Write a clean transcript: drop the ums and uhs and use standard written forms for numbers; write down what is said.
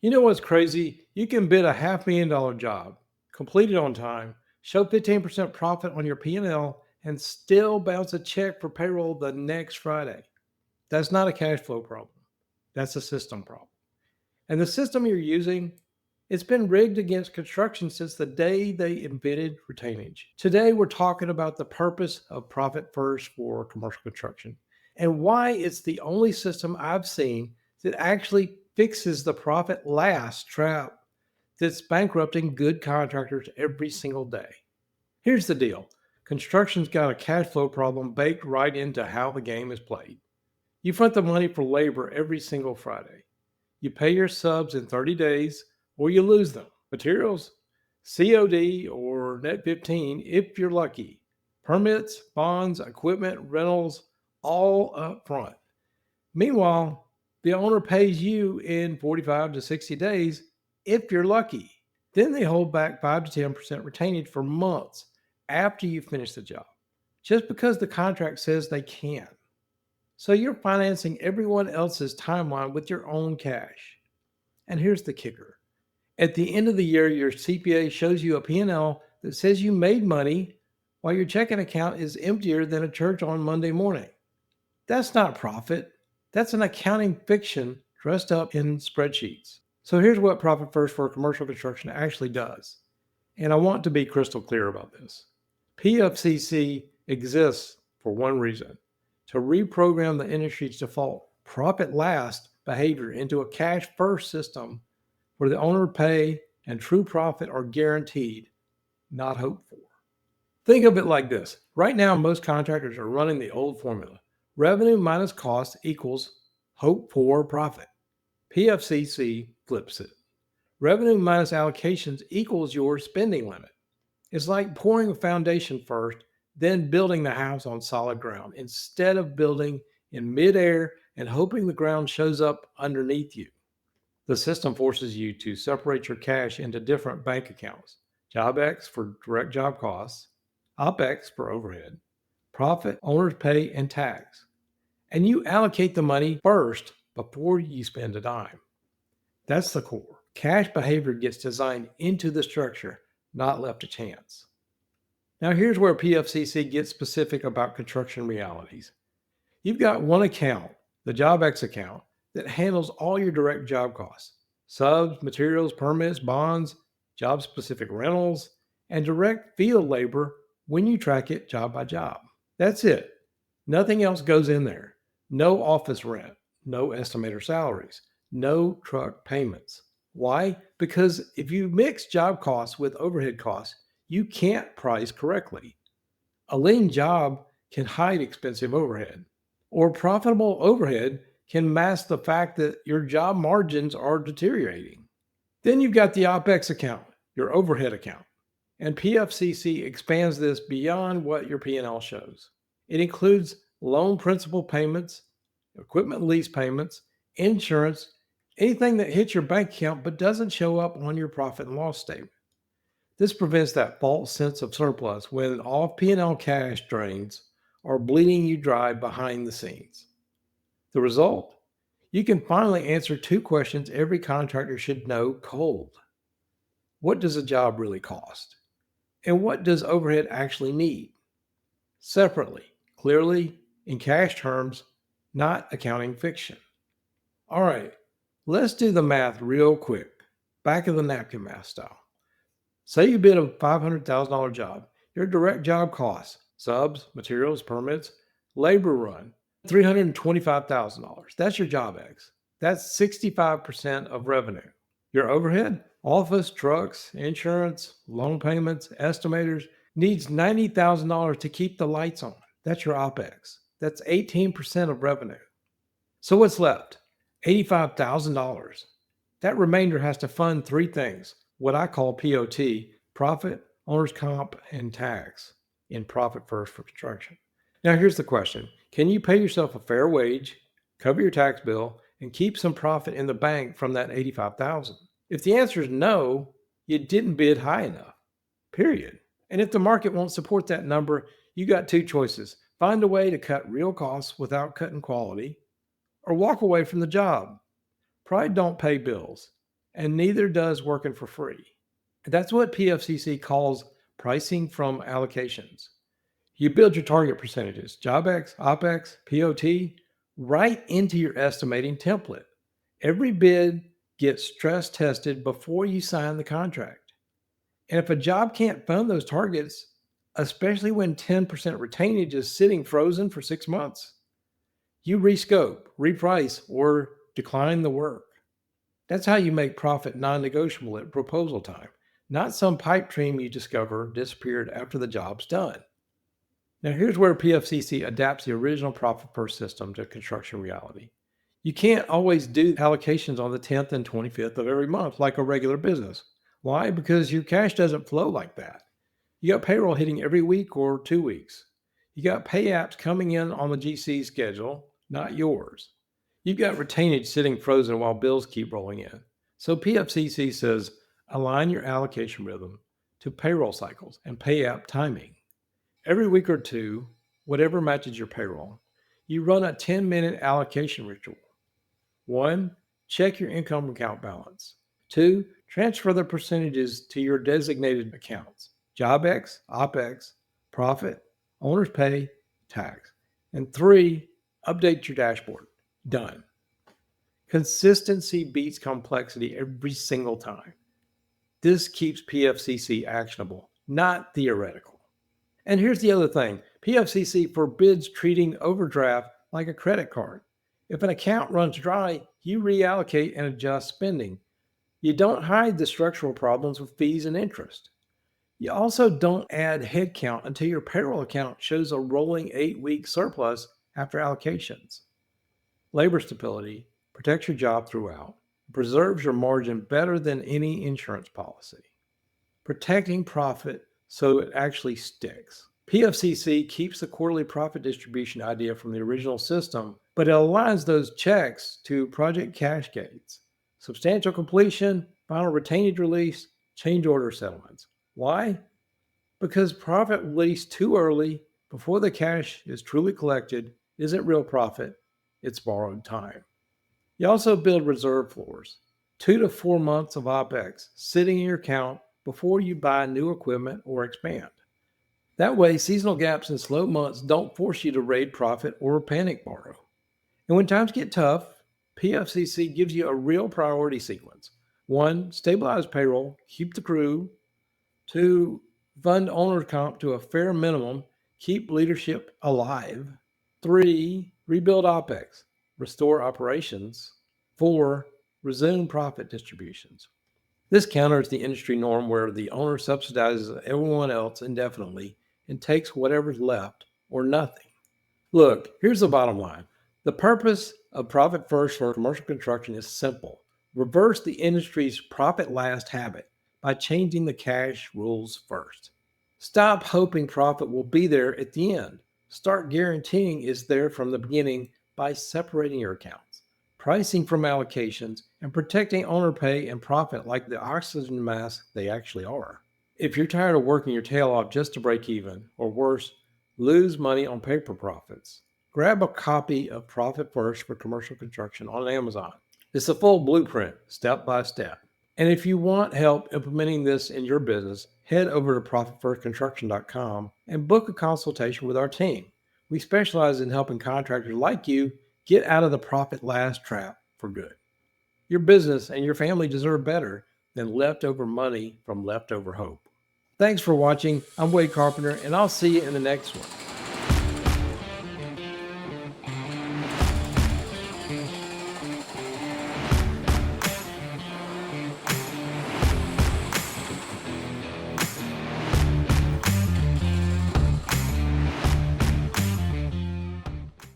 You know what's crazy? You can bid a $500,000 job, complete it on time, show 15% profit on your P&L, and still bounce a check for payroll the next Friday. That's not a cash flow problem. That's a system problem. And the system you're using, it's been rigged against construction since the day they invented retainage. Today, we're talking about the purpose of Profit First for commercial construction and why it's the only system I've seen that actually fixes the profit last trap that's bankrupting good contractors every single day. Here's the deal: construction's got a cash flow problem baked right into how the game is played. You front the money for labor every single Friday. You pay your subs in 30 days or you lose them. Materials, COD or net 15 if you're lucky. Permits, bonds, equipment, rentals, all up front. Meanwhile, the owner pays you in 45 to 60 days if you're lucky. Then they hold back 5 to 10% retainage for months after you finish the job, just because the contract says they can. So you're financing everyone else's timeline with your own cash. And here's the kicker: at the end of the year, your CPA shows you a P&L that says you made money while your checking account is emptier than a church on Monday morning. That's not profit. That's an accounting fiction dressed up in spreadsheets. So here's what Profit First for commercial construction actually does. And I want to be crystal clear about this. PFCC exists for one reason: to reprogram the industry's default profit last behavior into a cash first system where the owner pay and true profit are guaranteed, not hoped for. Think of it like this. Right now, most contractors are running the old formula: revenue minus cost equals hope for profit. PFCC flips it: revenue minus allocations equals your spending limit. It's like pouring a foundation first, then building the house on solid ground instead of building in midair and hoping the ground shows up underneath you. The system forces you to separate your cash into different bank accounts: Job X for direct job costs, OpEx for overhead, profit, owner's pay, and tax. And you allocate the money first before you spend a dime. That's the core. Cash behavior gets designed into the structure, not left to chance. Now, here's where PFCC gets specific about construction realities. You've got one account, the JobX account, that handles all your direct job costs: subs, materials, permits, bonds, job specific rentals, and direct field labor when you track it job by job. That's it. Nothing else goes in there. No office rent, no estimator salaries, no truck payments. Why? Because if you mix job costs with overhead costs, you can't price correctly. A lean job can hide expensive overhead, or profitable overhead can mask the fact that your job margins are deteriorating. Then you've got the OPEX account, your overhead account. And PFCC expands this beyond what your P&L shows. It includes loan principal payments, equipment lease payments, insurance, anything that hits your bank account but doesn't show up on your profit and loss statement. This prevents that false sense of surplus when off P&L cash drains are bleeding you dry behind the scenes. The result? You can finally answer two questions every contractor should know cold. What does a job really cost? And what does overhead actually need? Separately, clearly, in cash terms, not accounting fiction. All right, let's do the math real quick. Back of the napkin math style. Say you bid a $500,000 job. Your direct job costs, subs, materials, permits, labor run, $325,000. That's your job X. That's 65% of revenue. Your overhead, office, trucks, insurance, loan payments, estimators, needs $90,000 to keep the lights on. That's your OpEx. That's 18% of revenue. So what's left? $85,000. That remainder has to fund three things: what I call POT: profit, owner's comp, and tax, in Profit First for construction. Now, here's the question: can you pay yourself a fair wage, cover your tax bill, and keep some profit in the bank from that $85,000? If the answer is no, you didn't bid high enough, period. And if the market won't support that number, you got two choices: find a way to cut real costs without cutting quality, or walk away from the job. Pride don't pay bills, and neither does working for free. That's what PFCC calls pricing from allocations. You build your target percentages, JobX, OpEx, POT, right into your estimating template. Every bid gets stress tested before you sign the contract. And if a job can't fund those targets, especially when 10% retainage is sitting frozen for 6 months, you rescope, reprice, or decline the work. That's how you make profit non negotiable at proposal time, not some pipe dream you discover disappeared after the job's done. Now, here's where PFCC adapts the original profit first system to construction reality. You can't always do allocations on the 10th and 25th of every month like a regular business. Why? Because your cash doesn't flow like that. You got payroll hitting every week or 2 weeks. You got pay apps coming in on the GC schedule, not yours. You've got retainage sitting frozen while bills keep rolling in. So PFCC says align your allocation rhythm to payroll cycles and pay app timing. Every week or two, whatever matches your payroll, you run a 10-minute allocation ritual. 1, check your income account balance. 2, transfer the percentages to your designated accounts: JobX, OpEx, profit, owner's pay, tax. And 3, update your dashboard. Done. Consistency beats complexity every single time. This keeps PFCC actionable, not theoretical. And here's the other thing: PFCC forbids treating overdraft like a credit card. If an account runs dry, you reallocate and adjust spending. You don't hide the structural problems with fees and interest. You also don't add headcount until your payroll account shows a rolling 8-week surplus after allocations. Labor stability protects your job throughout, preserves your margin better than any insurance policy. Protecting profit so it actually sticks. PFCC keeps the quarterly profit distribution idea from the original system, but it aligns those checks to project cascades: substantial completion, final retainage release, change order settlements. Why? Because profit released too early, before the cash is truly collected, isn't real profit, it's borrowed time. You also build reserve floors, 2 to 4 months of OpEx sitting in your account before you buy new equipment or expand. That way, seasonal gaps and slow months don't force you to raid profit or panic borrow. And when times get tough, PFCC gives you a real priority sequence. 1, stabilize payroll, keep the crew. 2, fund owner comp to a fair minimum, keep leadership alive. 3, rebuild OpEx, restore operations. 4, resume profit distributions. This counters the industry norm where the owner subsidizes everyone else indefinitely and takes whatever's left or nothing. Look, here's the bottom line. The purpose of Profit First for commercial construction is simple: reverse the industry's profit last habit by changing the cash rules first. Stop hoping profit will be there at the end. Start guaranteeing it's there from the beginning by separating your accounts, pricing from allocations, and protecting owner pay and profit like the oxygen mask they actually are. If you're tired of working your tail off just to break even, or worse, lose money on paper profits, grab a copy of Profit First for Commercial Construction on Amazon. It's a full blueprint, step by step. And if you want help implementing this in your business, head over to profitfirstconstruction.com and book a consultation with our team. We specialize in helping contractors like you get out of the profit last trap for good. Your business and your family deserve better than leftover money from leftover hope. Thanks for watching. I'm Wade Carpenter, and I'll see you in the next one.